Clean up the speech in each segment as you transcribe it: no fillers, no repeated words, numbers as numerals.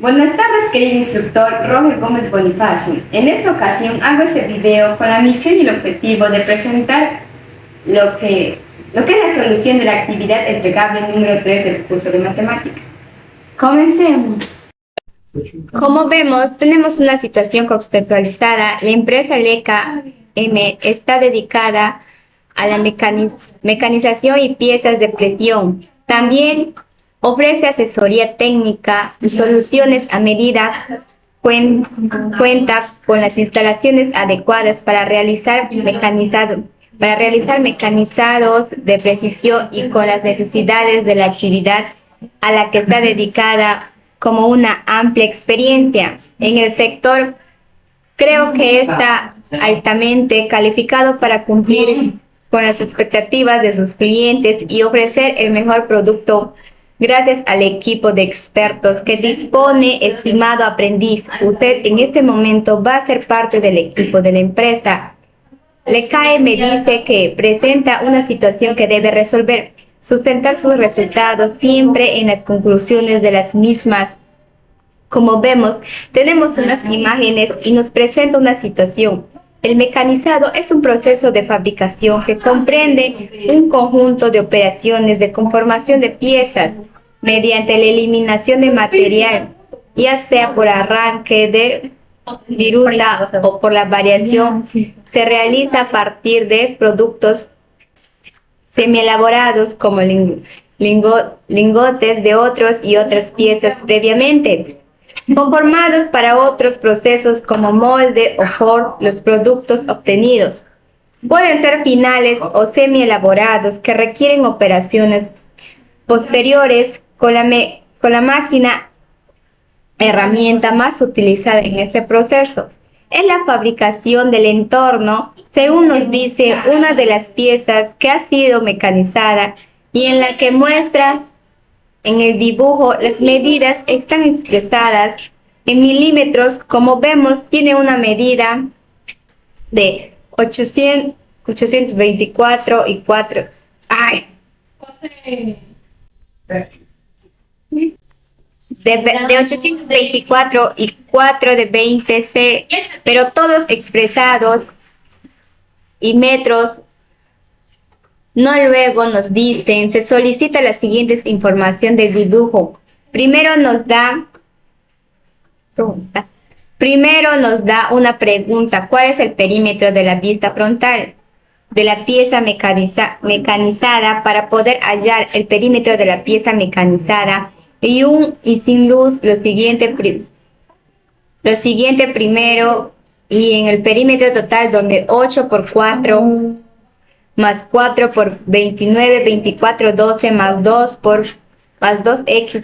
Buenas tardes, querido instructor Roger Gómez Bonifacio. En esta ocasión hago este video con la misión y el objetivo de presentar lo que es la solución de la actividad entregable número 3 del curso de matemática. Comencemos. Como vemos, tenemos una situación contextualizada. La empresa LKM está dedicada a la mecanización y piezas de presión. También ofrece asesoría técnica y soluciones a medida. Cuenta con las instalaciones adecuadas para realizar mecanizados de precisión y con las necesidades de la actividad a la que está dedicada, como una amplia experiencia en el sector. Creo que está altamente calificado para cumplir con las expectativas de sus clientes y ofrecer el mejor producto. Gracias al equipo de expertos que dispone, estimado aprendiz, usted en este momento va a ser parte del equipo de la empresa. LKM dice que presenta una situación que debe resolver, sustentar sus resultados siempre en las conclusiones de las mismas. Como vemos, tenemos unas imágenes y nos presenta una situación. El mecanizado es un proceso de fabricación que comprende un conjunto de operaciones de conformación de piezas mediante la eliminación de material, ya sea por arranque de viruta o por la variación. Se realiza a partir de productos semielaborados como lingotes de otras piezas previamente conformados para otros procesos como molde o form. Los productos obtenidos pueden ser finales o semi-elaborados que requieren operaciones posteriores con la máquina herramienta más utilizada en este proceso. Es la fabricación del entorno, según nos dice una de las piezas que ha sido mecanizada y en la que muestra en el dibujo. Las medidas están expresadas en milímetros. Como vemos, tiene una medida de 824 y 4. De 824 y 4 de 20 C, pero todos expresados y metros. No, luego nos dicen, se solicita la siguiente información del dibujo. Primero nos da una pregunta: ¿cuál es el perímetro de la vista frontal de la pieza mecanizada? Para poder hallar el perímetro de la pieza mecanizada y sin luz, lo siguiente primero, y en el perímetro total, donde 8 por 4 más 4 por 29, 24, 12 más 2x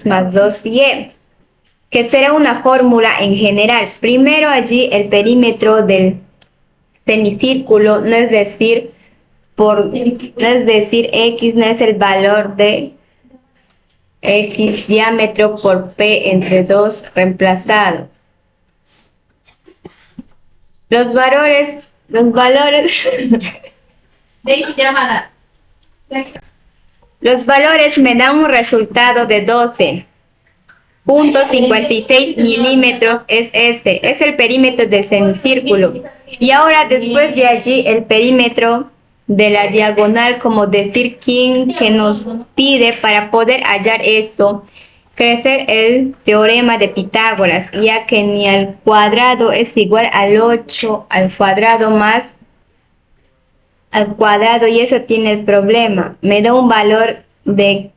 más 2y, que será una fórmula en general. Primero allí el perímetro del semicírculo, no es decir x, no es el valor de x diámetro por p entre 2 reemplazado. Los valores me dan un resultado de 12.56 milímetros. Es el perímetro del semicírculo. Y ahora, después de allí, el perímetro de la diagonal, como decir que nos pide para poder hallar esto, crecer el teorema de Pitágoras, ya que ni al cuadrado es igual al 8 al cuadrado más al cuadrado, y eso tiene el problema. Me da un valor de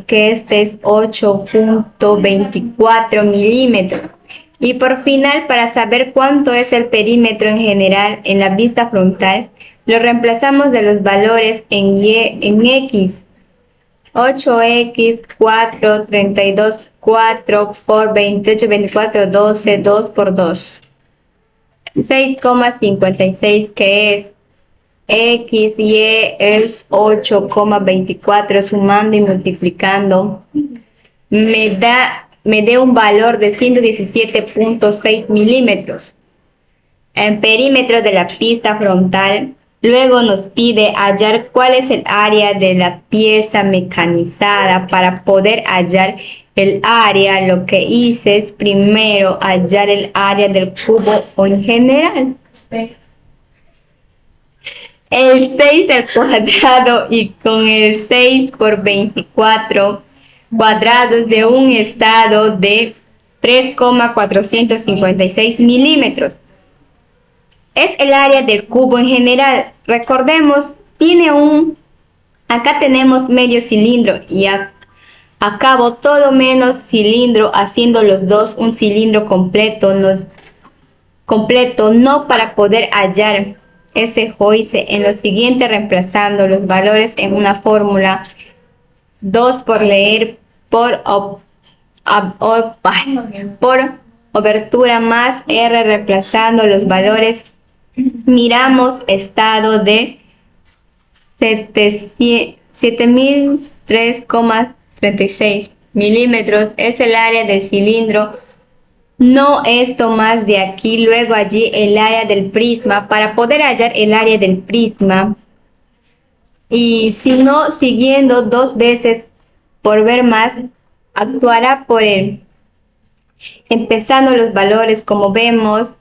que este es 8.24 milímetros. Y por final, para saber cuánto es el perímetro en general en la vista frontal, lo reemplazamos de los valores en x. 8x, 4, 32, 4 por 28, 24, 12, 2 por 2. 6,56, que es x, y es 8,24, sumando y multiplicando, me da un valor de 117.6 milímetros. En perímetro de la pista frontal, luego nos pide hallar cuál es el área de la pieza mecanizada para poder hallar el área, lo que hice es primero hallar el área del cubo en general. El 6 al cuadrado y con el 6 por 24 cuadrados de un estado de 3,456 milímetros. Es el área del cubo en general. Recordemos, acá tenemos medio cilindro y acabo todo menos cilindro, haciendo los dos un cilindro completo, no para poder hallar ese joyce en lo siguiente, reemplazando los valores en una fórmula 2 por leer por obertura más R, reemplazando los valores. Miramos estado de 7003,36 milímetros, es el área del cilindro. No esto más de aquí, luego allí el área del prisma. Para poder hallar el área del prisma, y si no siguiendo dos veces por ver más, actuará por él. Empezando los valores, como vemos,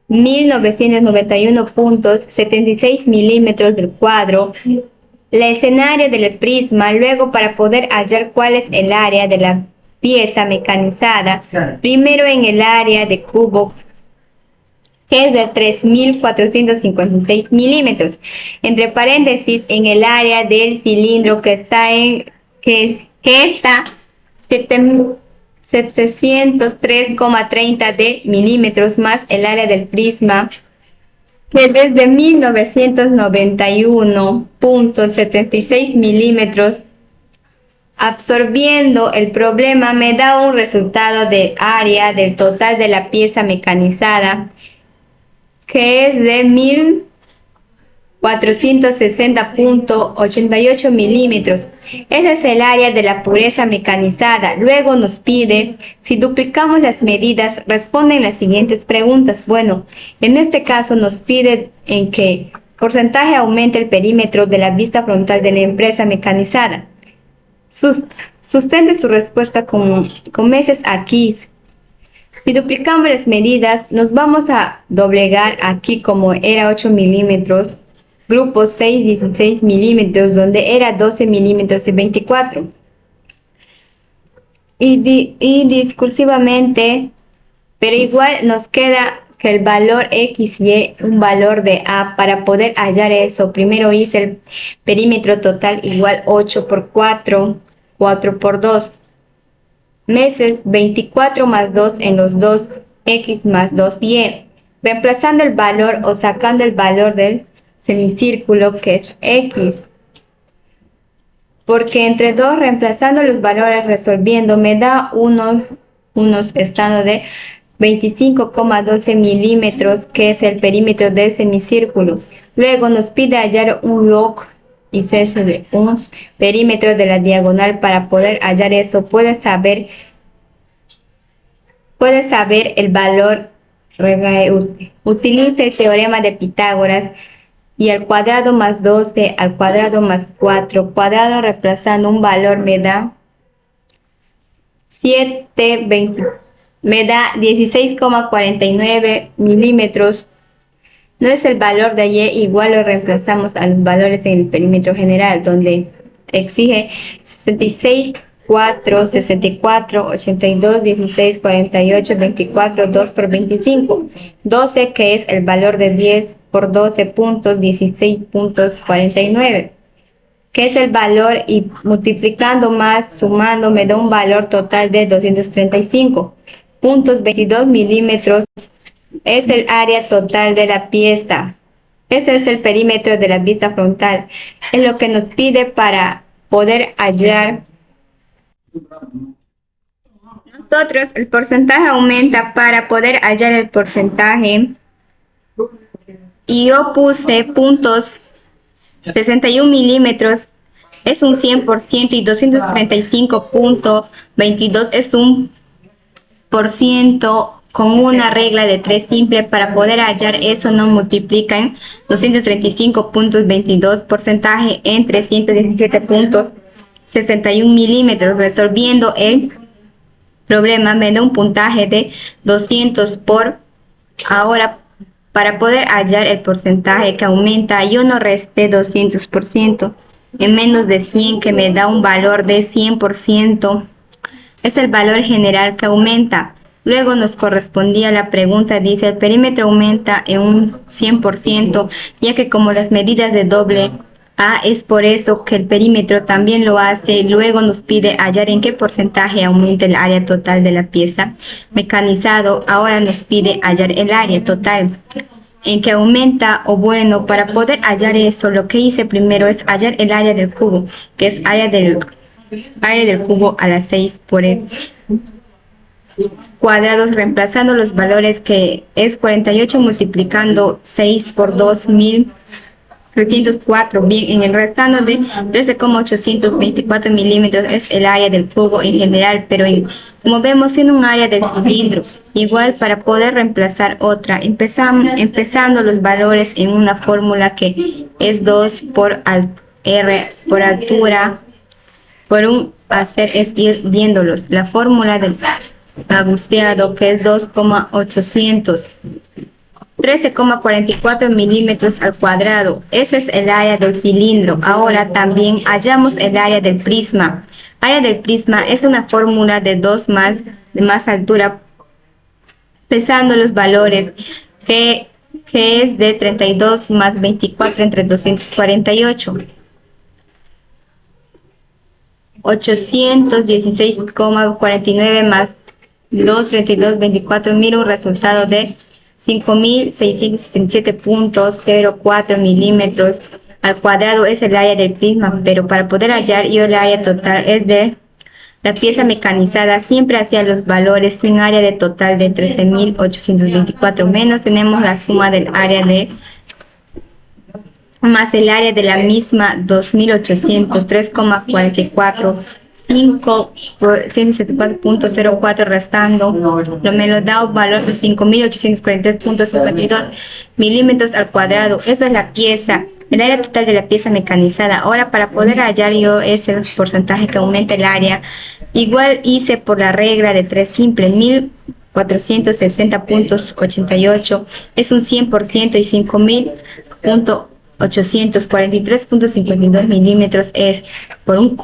1991,76 milímetros del cuadro, el escenario del prisma. Luego, para poder hallar cuál es el área de la pieza mecanizada, primero en el área de cubo, que es de 3.456 milímetros, entre paréntesis en el área del cilindro que está 703,30 de milímetros, más el área del prisma, que desde 1991,76 milímetros. Absorbiendo el problema me da un resultado de área del total de la pieza mecanizada, que es de 1460,88 milímetros. Ese es el área de la pureza mecanizada. Luego nos pide, si duplicamos las medidas, responden las siguientes preguntas. Bueno, en este caso nos pide en qué porcentaje aumenta el perímetro de la vista frontal de la empresa mecanizada. Sustente su respuesta con meses aquí. Si duplicamos las medidas, nos vamos a doblegar aquí como era 8 milímetros, grupo 6, 16 milímetros, donde era 12 milímetros y 24. Y discursivamente, pero igual nos queda que el valor X y un valor de A. Para poder hallar eso, primero hice el perímetro total igual 8 por 4, 4 por 2. Meses 24 más 2 en los dos, X más 2Y. Reemplazando el valor o sacando el valor del semicírculo, que es X. Porque entre 2, reemplazando los valores, resolviendo, me da unos estando de 25,12 milímetros, que es el perímetro del semicírculo. Luego nos pide hallar un log y cese de un perímetro de la diagonal. Para poder hallar eso, puedes saber el valor. Utilice el teorema de Pitágoras, y al cuadrado más 12 al cuadrado más 4 cuadrado, reemplazando un valor me da 16,49 milímetros. No es el valor de Y, igual lo reemplazamos a los valores en el perímetro general, donde exige 66, 4, 64, 82, 16, 48, 24, 2 por 25, 12, que es el valor de 10 por 12 puntos, 16,49, que es el valor, y multiplicando más, sumando, me da un valor total de 235,22 milímetros. Es el área total de la pieza. Ese es el perímetro de la vista frontal. Es lo que nos pide para poder hallar. Nosotros, el porcentaje aumenta. Para poder hallar el porcentaje, y yo puse puntos 61 milímetros, es un 100%, y 235,22 es un por ciento, con una regla de 3 simple. Para poder hallar eso, no multiplican 235,22 porcentaje entre 117,61 milímetros, resolviendo el problema me da un puntaje de 200 por ahora. Para poder hallar el porcentaje que aumenta, yo no resté 200% en menos de 100, que me da un valor de 100%. Es el valor general que aumenta. Luego nos correspondía la pregunta, dice, el perímetro aumenta en un 100%, ya que como las medidas de doble A es por eso que el perímetro también lo hace. Luego nos pide hallar en qué porcentaje aumenta el área total de la pieza mecanizado. Ahora nos pide hallar el área total en que aumenta, o bueno, para poder hallar eso, lo que hice primero es hallar el área del cubo, que es área del cubo a la 6 por el cuadrados, reemplazando los valores, que es 48 multiplicando 6 por 2304. Bien, en el restante de 13,824 milímetros es el área del cubo en general, pero como vemos, siendo un área del cilindro, igual para poder reemplazar otra, empezando los valores en una fórmula que es 2 por R por altura, por un hacer es ir viéndolos. La fórmula del agusteado, que es 2,800. 13,44 milímetros al cuadrado. Ese es el área del cilindro. Ahora también hallamos el área del prisma. Área del prisma es una fórmula de 2 más altura, pesando los valores, que es de 32 más 24 entre 248. 816,49 más 232, 24, mira un resultado de 5.667.04 milímetros al cuadrado. Es el área del prisma, pero para poder hallar yo el área total es de la pieza mecanizada, siempre hacia los valores sin área de total de 13.824 menos tenemos la suma del área de más el área de la misma 2.803,44, 174.04 restando, me lo da un valor de 5.843.52 milímetros al cuadrado. Esa es la pieza, el área total de la pieza mecanizada. Ahora, para poder hallar yo ese porcentaje que aumenta el área, igual hice por la regla de 3 simple, 1.460.88 es un 100% y 5.843.52 milímetros es por un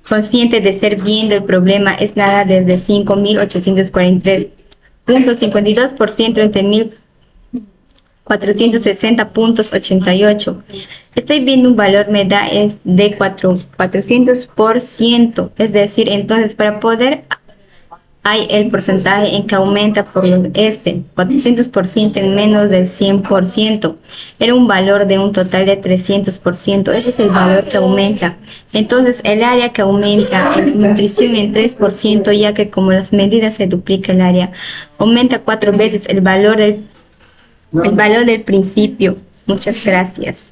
consciente de ser viendo el problema es nada desde 5.843.52% entre 1.460.88. Estoy viendo un valor, me da es de 400%, es decir, entonces para poder hay el porcentaje en que aumenta por 400% en menos del 100%. Era un valor de un total de 300%. Ese es el valor que aumenta. Entonces, el área que aumenta en nutrición en 3%, ya que como las medidas se duplica el área, aumenta 4 veces el valor del principio. Muchas gracias.